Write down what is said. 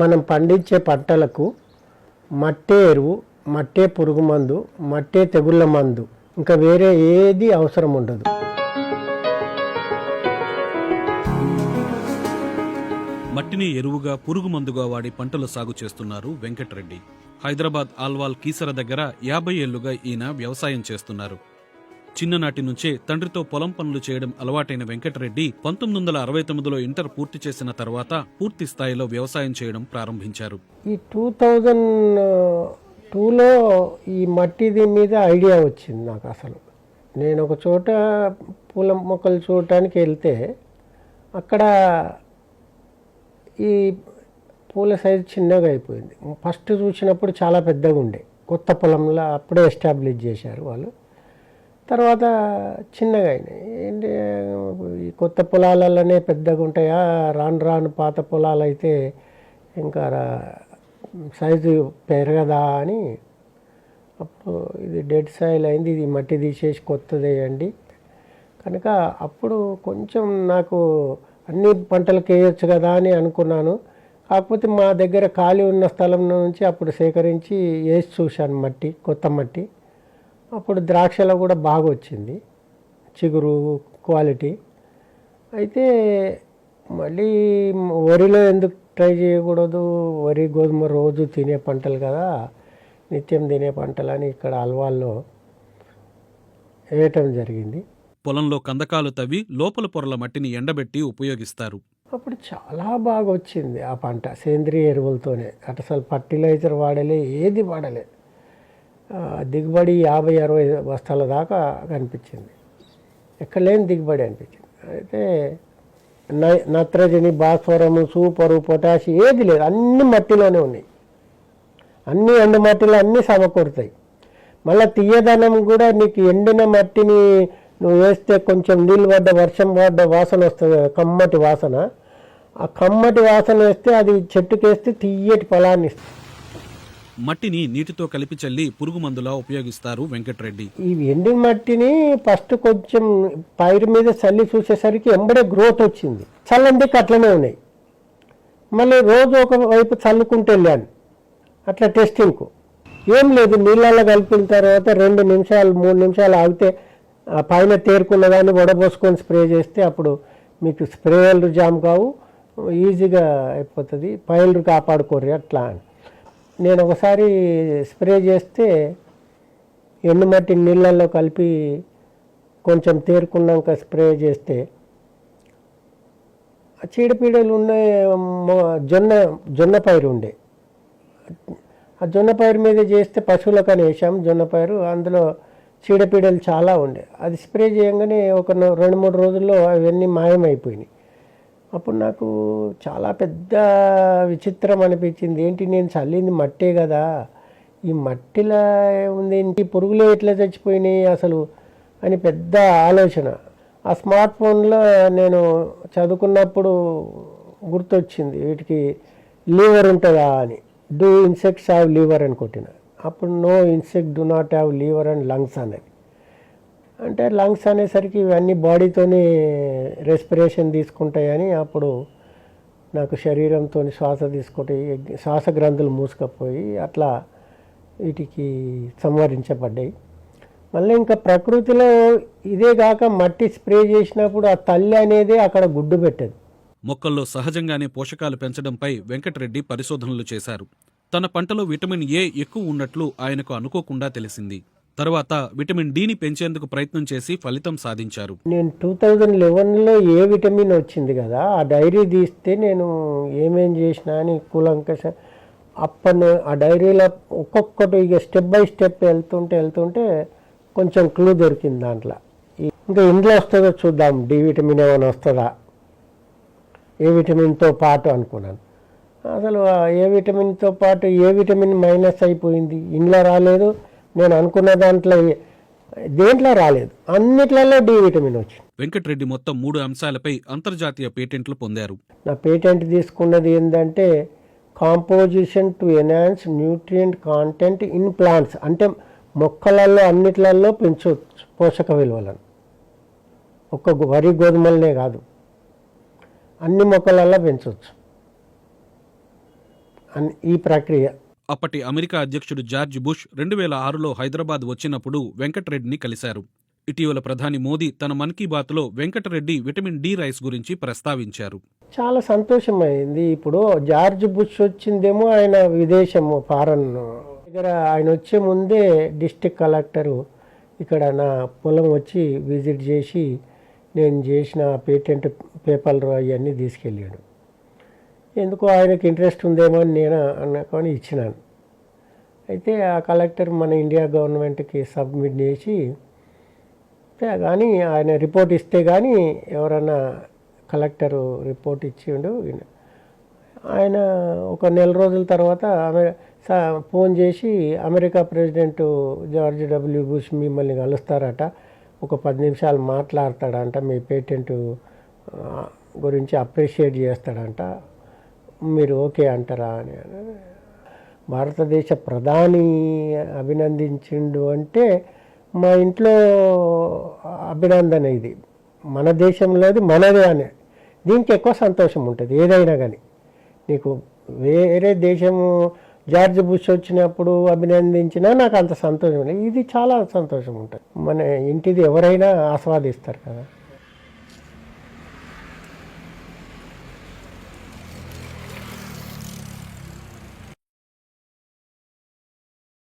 మనం పండించే పంటలకు మట్టే ఎరువు, మట్టే పురుగు మందు, మట్టే తెగుళ్ళ మందు, ఇంకా వేరే ఏది అవసరం ఉండదు. మట్టిని ఎరువుగా పురుగు మందుగా వాడి పంటలు సాగు చేస్తున్నారు వెంకటరెడ్డి. హైదరాబాద్ ఆల్వాల్ కీసర దగ్గర 50 ఏళ్లుగా ఈయన వ్యవసాయం చేస్తున్నారు. చిన్ననాటి నుంచే తండ్రితో పొలం పనులు చేయడం అలవాటైన వెంకటరెడ్డి 1969లో ఇంటర్ పూర్తి చేసిన తర్వాత పూర్తి స్థాయిలో వ్యవసాయం చేయడం ప్రారంభించారు. ఈ 2002లో ఈ మట్టిది మీద ఐడియా వచ్చింది నాకు. అసలు నేను ఒక చోట పూల మొక్కలు చూడటానికి వెళ్తే అక్కడ ఈ పూల సైజు చిన్నగా అయిపోయింది. ఫస్ట్ చూసినప్పుడు చాలా పెద్దగా ఉండే, కొత్త పొలంలో అప్పుడే ఎస్టాబ్లిష్ చేశారు వాళ్ళు. తర్వాత చిన్నగా అయినాయి. ఏంటి ఈ కొత్త పొలాలలోనే పెద్దగా ఉంటాయా, రాను రాను పాత పొలాలు అయితే ఇంకా సైజు పెరగదా అని అప్పుడు ఇది డెడ్ సాయిల్ అయింది, ఇది మట్టి తీసేసి కొత్తది వేయండి కనుక అప్పుడు కొంచెం నాకు అన్ని పంటలకు వేయచ్చు కదా అని అనుకున్నాను. కాకపోతే మా దగ్గర ఖాళీ ఉన్న స్థలం నుంచి అప్పుడు సేకరించి వేసి చూశాను మట్టి, కొత్త మట్టి. అప్పుడు ద్రాక్షలో కూడా బాగా వచ్చింది, చిగురు క్వాలిటీ. అయితే మళ్ళీ వరిలో ఎందుకు ట్రై చేయకూడదు, వరి గోధుమ రోజు తినే పంటలు కదా, నిత్యం తినే పంటలని ఇక్కడ అల్వాల్లో వేయటం జరిగింది. పొలంలో కందకాలు తవ్వి లోపల పొరల మట్టిని ఎండబెట్టి ఉపయోగిస్తారు. అప్పుడు చాలా బాగా వచ్చింది ఆ పంట సేంద్రియ ఎరువులతోనే. అసలు ఫర్టిలైజర్ వాడలే, ఏది వాడలే. దిగుబడి 50-60 బస్తాల దాకా కనిపించింది, ఎక్కడ లేని దిగుబడి అనిపించింది. అయితే నత్రజని, భాస్వరము, సూపరు, పొటాషి ఏది లేదు, అన్ని మట్టిలోనే ఉన్నాయి. అన్ని ఎండు మట్టిలో అన్నీ సమకూరుతాయి. మళ్ళీ తీయదనం కూడా నీకు ఎండిన మట్టిని నువ్వు వేస్తే కొంచెం నీళ్ళు పడ్డ, వర్షం పడ్డ వాసన వస్తుంది, కమ్మటి వాసన. ఆ కమ్మటి వాసన వేస్తే అది చెట్టుకేస్తే తీయటి ఫలాన్ని ఇస్తుంది. మట్టిని నీటితో కలిపి చల్లి పురుగు మందులా ఉపయోగిస్తారు వెంకటరెడ్డి. ఈ ఎండిన మట్టిని ఫస్ట్ కొంచెం పైరు మీద చల్లి చూసేసరికి ఎంబడే గ్రోత్ వచ్చింది. చల్లందికి అట్లనే ఉన్నాయి. మళ్ళీ రోజు ఒక వైపు చల్లుకుంటూ వెళ్ళాను అట్లా టెస్టింగ్కు. ఏం లేదు, నీళ్ళల్లో కలిపిన తర్వాత 2 నిమిషాలు 3 నిమిషాలు ఆగితే పైన తేరుకున్న దాన్ని వడబోసుకొని స్ప్రే చేస్తే అప్పుడు మీకు స్ప్రేయర్లు జామ్ కావు, ఈజీగా అయిపోతుంది, పైర్లు కాపాడుకోరు అట్లా అని. నేను ఒకసారి స్ప్రే చేస్తే ఎండుమట్టి నీళ్ళల్లో కలిపి కొంచెం తేరుకున్నాక స్ప్రే చేస్తే చీడపీడలు ఉన్నాయి. జొన్న పైరు ఉండే, ఆ జొన్న పైరు మీద చేస్తే పశువులకని వేసాం జొన్న పైరు, అందులో చీడపీడలు చాలా ఉండే. అది స్ప్రే చేయగానే ఒక 2-3 రోజుల్లో అవన్నీ మాయమైపోయినాయి. అప్పుడు నాకు చాలా పెద్ద విచిత్రం అనిపించింది. ఏంటి, నేను చల్లింది మట్టే కదా, ఈ మట్టిలో ఉంది, ఏంటి పురుగులు ఎట్లా చచ్చిపోయినాయి అసలు అని పెద్ద ఆలోచన. ఆ స్మార్ట్ ఫోన్లో నేను చదువుకున్నప్పుడు గుర్తొచ్చింది, వీటికి లీవర్ ఉంటుందా అని. డూ ఇన్సెక్ట్స్ హ్యావ్ లీవర్ అని కొట్టిన. అప్పుడు no insect do not have liver and lungs అనేది. అంటే లంగ్స్ అనేసరికి ఇవన్నీ బాడీతోనే రెస్పిరేషన్ తీసుకుంటాయని అప్పుడు నాకు శరీరంతో శ్వాస తీసుకుంటే శ్వాస గ్రంథులు మూసుకపోయి అట్లా వీటికి సంవరించబడ్డాయి. మళ్ళీ ఇంకా ప్రకృతిలో ఇదే కాక మట్టి స్ప్రే చేసినప్పుడు ఆ తల్లి అనేది అక్కడ గుడ్డు పెట్టదు. మొక్కల్లో సహజంగానే పోషకాలు పెంచడంపై వెంకటరెడ్డి పరిశోధనలు చేశారు. తన పంటలో విటమిన్ ఏ ఎక్కువ ఉన్నట్లు ఆయనకు అనుకోకుండా తెలిసింది. తర్వాత విటమిన్ డిని పెంచేందుకు ప్రయత్నం చేసి ఫలితం సాధించారు. నేను 2011లో ఏ విటమిన్ వచ్చింది కదా, ఆ డైరీ తీస్తే నేను ఏమేం చేసినా అని కూలంకష అప్పను ఆ డైరీలో ఒక్కొక్కటి ఇక స్టెప్ బై స్టెప్ వెళ్తుంటే కొంచెం క్లూ దొరికింది దాంట్లో. ఇంకా ఇంట్లో వస్తుందో చూద్దాం, డి విటమిన్ ఏమైనా వస్తుందా, ఏ విటమిన్తో పాటు అనుకున్నాను. అసలు ఏ విటమిన్తో పాటు ఏ విటమిన్ మైనస్ అయిపోయింది, ఇంట్లో రాలేదు. నేను అనుకున్న దాంట్లో దేంట్లో రాలేదు, అన్నిట్లలో డి విటమిన్ వచ్చింది. వెంకటరెడ్డి మొత్తం 3 అంశాలపై అంతర్జాతీయ పేటెంట్లు పొందారు. నా పేటెంట్ తీసుకున్నది ఏంటంటే composition to enhance nutrient content in plants, అంటే మొక్కలలో అన్నిట్లలో పెంచవచ్చు పోషక విలువలను. ఒక్క వరి గోధుమలనే కాదు, అన్ని మొక్కలలో పెంచవచ్చు. ఈ ప్రక్రియ. అప్పటి అమెరికా అధ్యక్షుడు జార్జ్ బుష్ 2006లో హైదరాబాద్ వచ్చినప్పుడు వెంకటరెడ్డిని కలిశారు. ఇటీవల ప్రధాని మోదీ తన మన్ కీ బాత్లో వెంకటరెడ్డి విటమిన్ డి రైస్ గురించి ప్రస్తావించారు. చాలా సంతోషమైంది. ఇప్పుడు జార్జ్ బుష్ వచ్చిందేమో ఆయన విదేశము ఫారెన్ దగ్గర, ఆయన వచ్చే ముందే డిస్ట్రిక్ట్ కలెక్టరు ఇక్కడ నా పొలం వచ్చి విజిట్ చేసి నేను చేసిన పేటెంట్ పేపర్లు అవన్నీ తీసుకెళ్ళాడు. ఎందుకో ఆయనకు ఇంట్రెస్ట్ ఉందేమో అని నేను అనుకొని ఇచ్చినాను. అయితే ఆ కలెక్టర్ మన ఇండియా గవర్నమెంట్కి సబ్మిట్ చేసి కానీ ఆయన రిపోర్ట్ ఇస్తే కానీ ఎవరన్నా కలెక్టరు రిపోర్ట్ ఇచ్చిండు. ఆయన ఒక నెల రోజుల తర్వాత ఫోన్ చేసి America president George W bush మిమ్మల్ని కలుస్తారట, ఒక 10 నిమిషాలు మాట్లాడతాడంట, మీ పేటెంట్ గురించి అప్రిషియేట్ చేస్తాడంట, మీరు ఓకే అంటారా అని. భారతదేశ ప్రధాని అభినందించిండు అంటే మా ఇంట్లో అభినందన, ఇది మన దేశంలోది మనదే అని దీనికి ఎక్కువ సంతోషం ఉంటుంది. ఏదైనా కానీ నీకు వేరే దేశము జార్జ్ బుష్ వచ్చినప్పుడు అభినందించినా నాకు అంత సంతోషం లేదు, ఇది చాలా సంతోషం ఉంటుంది. మన ఇంటిది ఎవరైనా ఆస్వాదిస్తారు కదా.